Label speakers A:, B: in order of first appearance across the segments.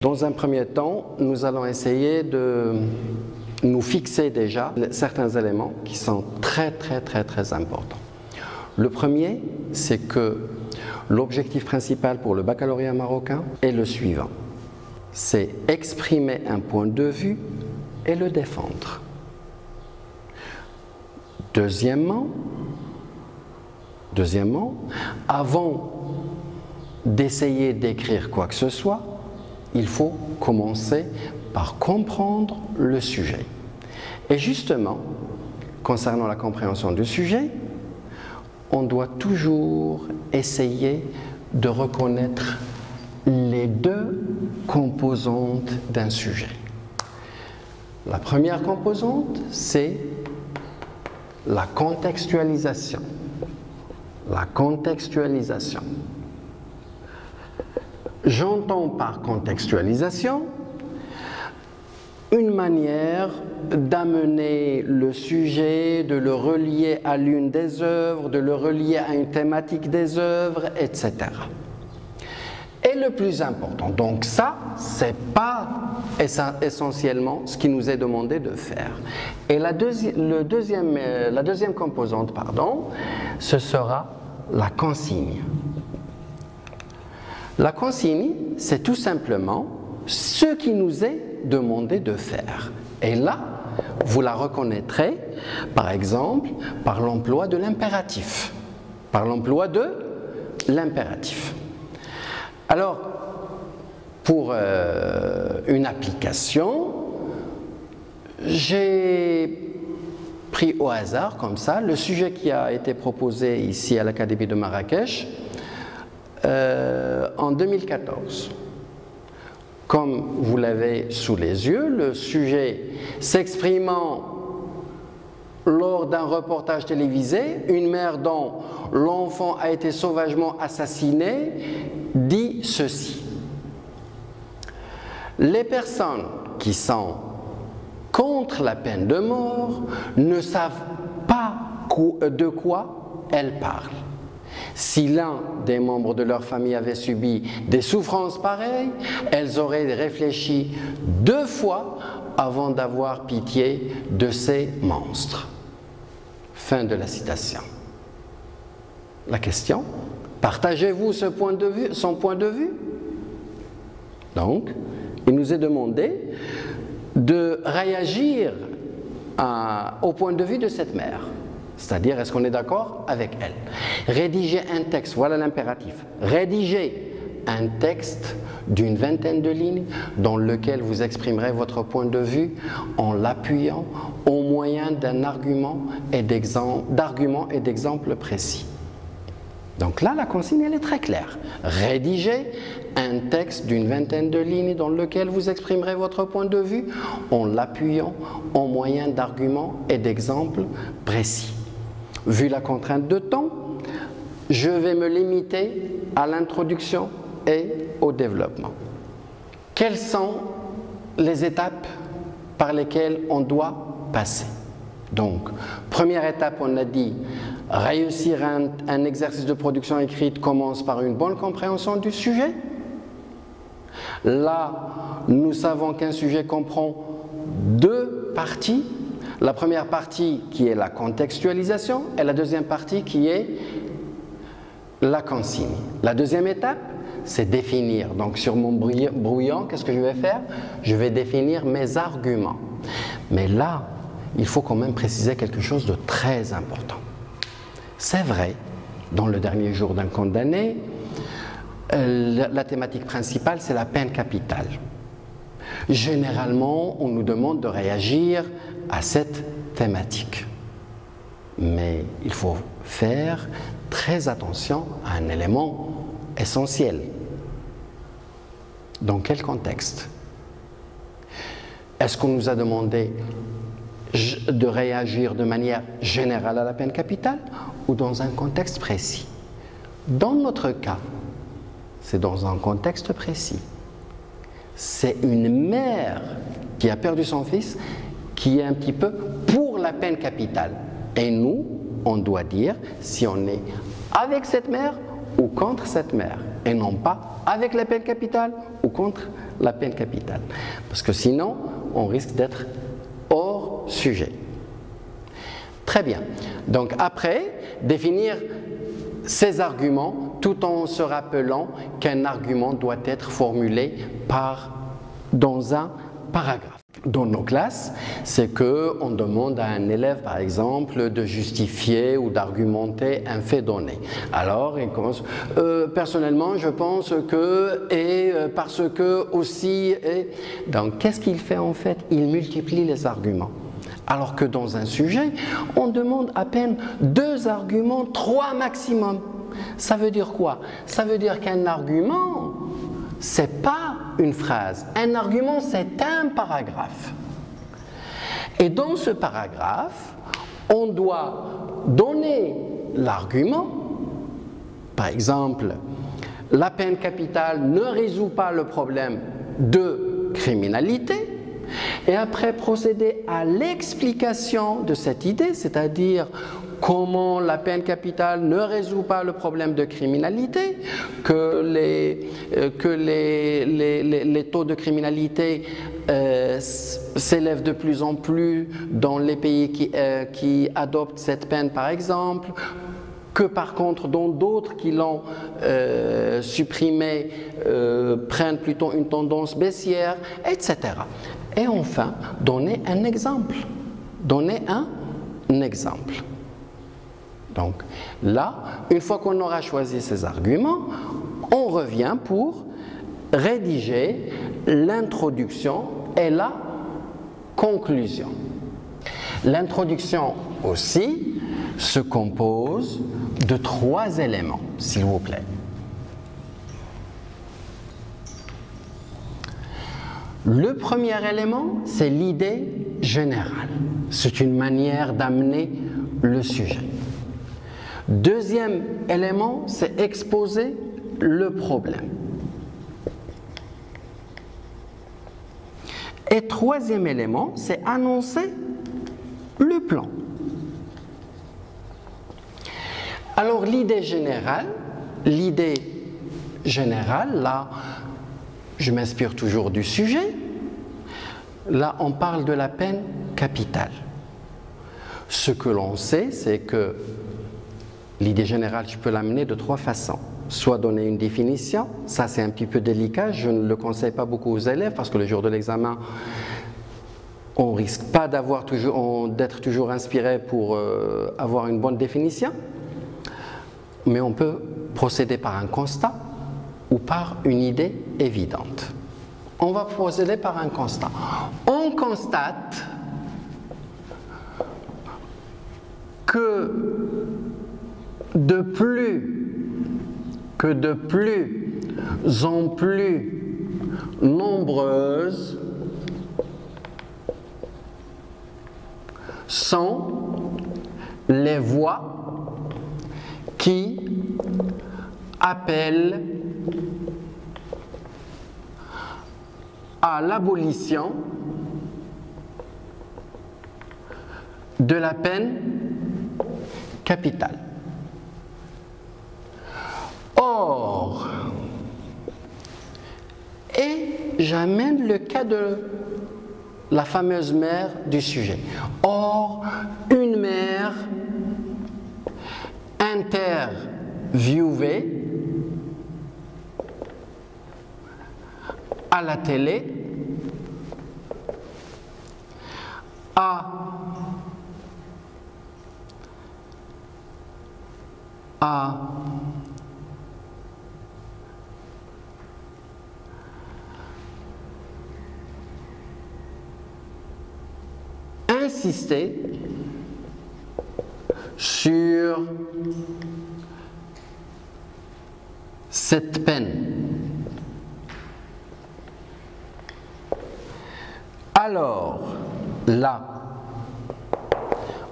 A: Dans un premier temps, nous allons essayer de nous fixer déjà certains éléments qui sont très importants. Le premier, c'est que l'objectif principal pour le baccalauréat marocain est le suivant. C'est exprimer un point de vue et le défendre. Deuxièmement, avant d'essayer d'écrire quoi que ce soit, il faut commencer par comprendre le sujet. Et justement, concernant la compréhension du sujet, on doit toujours essayer de reconnaître les deux composantes d'un sujet. La première composante, c'est la contextualisation. La contextualisation. J'entends par contextualisation une manière d'amener le sujet, de le relier à l'une des œuvres, de le relier à une thématique des œuvres, etc. Et le plus important, donc ça, c'est pas essentiellement ce qui nous est demandé de faire. Et la deuxième composante, ce sera la consigne. La consigne, c'est tout simplement ce qui nous est demandé de faire. Et là, vous la reconnaîtrez, par exemple, par l'emploi de l'impératif. Par l'emploi de l'impératif. Alors, pour une application, j'ai pris au hasard, comme ça, le sujet qui a été proposé ici à l'Académie de Marrakech en 2014. Comme vous l'avez sous les yeux, le sujet s'exprimant lors d'un reportage télévisé, une mère dont l'enfant a été sauvagement assassiné dit ceci. Les personnes qui sont contre la peine de mort ne savent pas de quoi elles parlent. Si l'un des membres de leur famille avait subi des souffrances pareilles, elles auraient réfléchi 2 fois avant d'avoir pitié de ces monstres. Fin de la citation. La question, partagez-vous son point de vue? Donc, il nous est demandé de réagir au point de vue de cette mère. C'est-à-dire, est-ce qu'on est d'accord avec elle? Rédiger un texte, voilà l'impératif. Rédiger un texte d'une 20aine de lignes dans lequel vous exprimerez votre point de vue en l'appuyant au moyen d'un argument et d'exemples précis. Donc là, la consigne, elle est très claire. Rédiger un texte d'une 20aine de lignes dans lequel vous exprimerez votre point de vue en l'appuyant au moyen d'arguments et d'exemples précis. Vu la contrainte de temps, je vais me limiter à l'introduction et au développement. Quelles sont les étapes par lesquelles on doit passer? Donc, première étape, on a dit, réussir un exercice de production écrite commence par une bonne compréhension du sujet. Là, nous savons qu'un sujet comprend 2 parties. La première partie qui est la contextualisation et la deuxième partie qui est la consigne. La deuxième étape, c'est définir. Donc sur mon brouillon, qu'est-ce que je vais faire? Je vais définir mes arguments. Mais là, il faut quand même préciser quelque chose de très important. C'est vrai, dans le dernier jour d'un condamné, la thématique principale, c'est la peine capitale. Généralement, on nous demande de réagir à cette thématique. Mais il faut faire très attention à un élément essentiel. Dans quel contexte? Est-ce qu'on nous a demandé de réagir de manière générale à la peine capitale ou dans un contexte précis? Dans notre cas, c'est dans un contexte précis. C'est une mère qui a perdu son fils qui est un petit peu pour la peine capitale. Et nous, on doit dire si on est avec cette mère ou contre cette mère, et non pas avec la peine capitale ou contre la peine capitale. Parce que sinon, on risque d'être hors sujet. Très bien. Donc après, définir ces arguments tout en se rappelant qu'un argument doit être formulé dans un paragraphe. Dans nos classes, c'est qu'on demande à un élève, par exemple, de justifier ou d'argumenter un fait donné. Alors, il commence, personnellement, je pense que, et parce que, aussi, et... Donc, qu'est-ce qu'il fait en fait? Il multiplie les arguments. Alors que dans un sujet, on demande à peine 2 arguments, 3 maximum. Ça veut dire quoi? Ça veut dire qu'un argument, c'est pas une phrase. Un argument, c'est un paragraphe. Et dans ce paragraphe, on doit donner l'argument. Par exemple, la peine capitale ne résout pas le problème de criminalité. Et après procéder à l'explication de cette idée, c'est-à-dire comment la peine capitale ne résout pas le problème de criminalité, que les taux de criminalité s'élèvent de plus en plus dans les pays qui adoptent cette peine par exemple, que par contre dans d'autres qui l'ont supprimée prennent plutôt une tendance baissière, etc. Et enfin, donner un exemple. Donner un exemple. Donc là, une fois qu'on aura choisi ces arguments, on revient pour rédiger l'introduction et la conclusion. L'introduction aussi se compose de 3 éléments, s'il vous plaît. Le premier élément, c'est l'idée générale. C'est une manière d'amener le sujet. Deuxième élément, c'est exposer le problème. Et troisième élément, c'est annoncer le plan. Alors l'idée générale, là, je m'inspire toujours du sujet. Là, on parle de la peine capitale. Ce que l'on sait, c'est que l'idée générale, je peux l'amener de 3 façons. Soit donner une définition, ça c'est un petit peu délicat, je ne le conseille pas beaucoup aux élèves parce que le jour de l'examen, on ne risque pas d'être toujours inspiré pour avoir une bonne définition, mais on peut procéder par un constat ou par une idée évidente. On va procéder par un constat. On constate que de plus en plus nombreuses sont les voix qui appellent à l'abolition de la peine capitale. Or, et j'amène le cas de la fameuse mère du sujet. Or, une mère interviewée à la télé a insisté sur cette peine. Alors, là,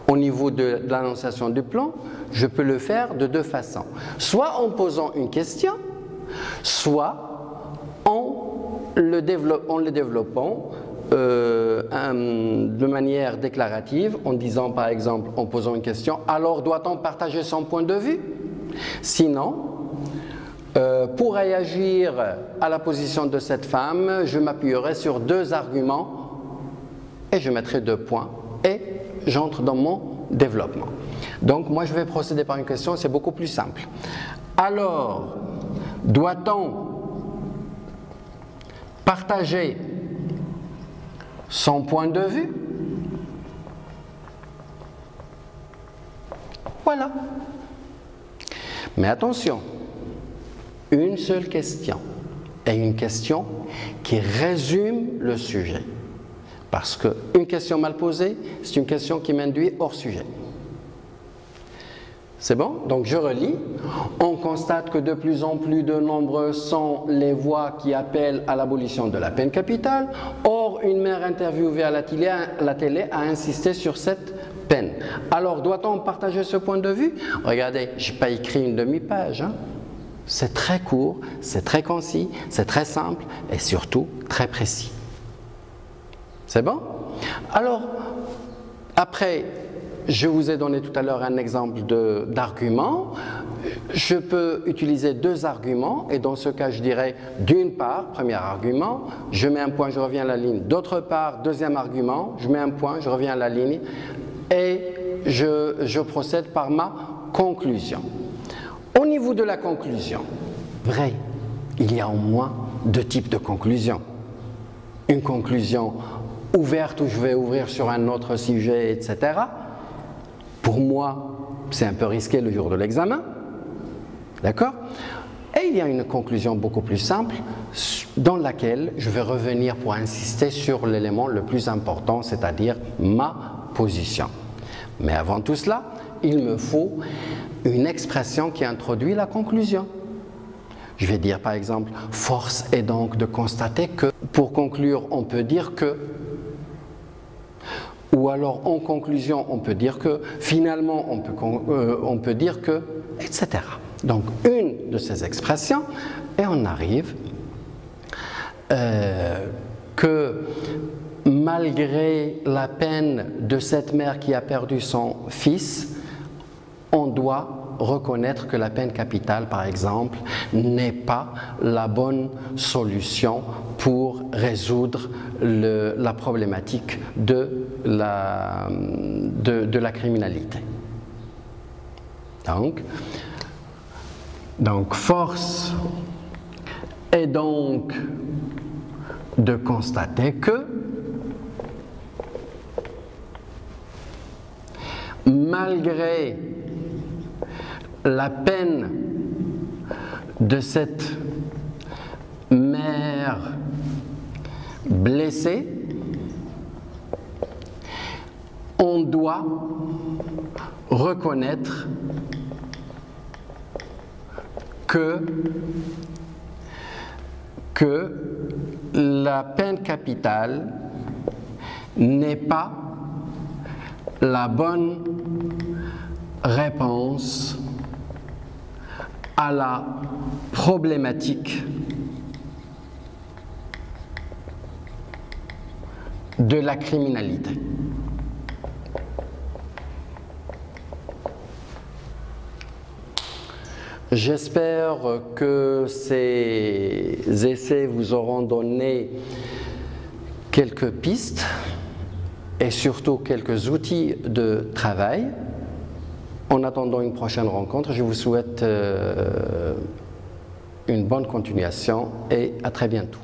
A: au niveau de l'annonciation du plan, je peux le faire de 2 façons. Soit en posant une question, soit en le développant de manière déclarative, en disant par exemple, en posant une question, alors doit-on partager son point de vue? Sinon, Pour réagir à la position de cette femme, je m'appuierai sur 2 arguments et je mettrai 2 points et j'entre dans mon développement. Donc moi je vais procéder par une question, c'est beaucoup plus simple. Alors, doit-on partager son point de vue? Voilà. Mais attention, une seule question, et une question qui résume le sujet. Parce qu'une question mal posée, c'est une question qui m'induit hors sujet. C'est bon? Donc je relis. On constate que de plus en plus de nombreuses sont les voix qui appellent à l'abolition de la peine capitale. Or, une mère interviewée à la télé a insisté sur cette peine. Alors, doit-on partager ce point de vue? Regardez, je n'ai pas écrit une demi-page. Hein? C'est très court, c'est très concis, c'est très simple et surtout très précis. C'est bon? Alors, après, je vous ai donné tout à l'heure un exemple d'argument. Je peux utiliser 2 arguments et dans ce cas, je dirais d'une part, premier argument, je mets un point, je reviens à la ligne. D'autre part, deuxième argument, je mets un point, je reviens à la ligne et je procède par ma conclusion. Au niveau de la conclusion, vrai, il y a au moins 2 types de conclusions. Une conclusion ouverte où je vais ouvrir sur un autre sujet, etc. Pour moi, c'est un peu risqué le jour de l'examen. D'accord? Et il y a une conclusion beaucoup plus simple dans laquelle je vais revenir pour insister sur l'élément le plus important, c'est-à-dire ma position. Mais avant tout cela, il me faut une expression qui introduit la conclusion. Je vais dire par exemple, force est donc de constater que, pour conclure, on peut dire que, ou alors en conclusion, on peut dire que, finalement, on peut dire que, etc. Donc une de ces expressions, et on arrive que malgré la peine de cette mère qui a perdu son fils, on doit reconnaître que la peine capitale, par exemple, n'est pas la bonne solution pour résoudre la problématique de la criminalité. Donc, force est donc de constater que malgré la peine de cette mère blessée, on doit reconnaître que la peine capitale n'est pas la bonne réponse à la problématique de la criminalité. J'espère que ces essais vous auront donné quelques pistes et surtout quelques outils de travail. En attendant une prochaine rencontre, je vous souhaite une bonne continuation et à très bientôt.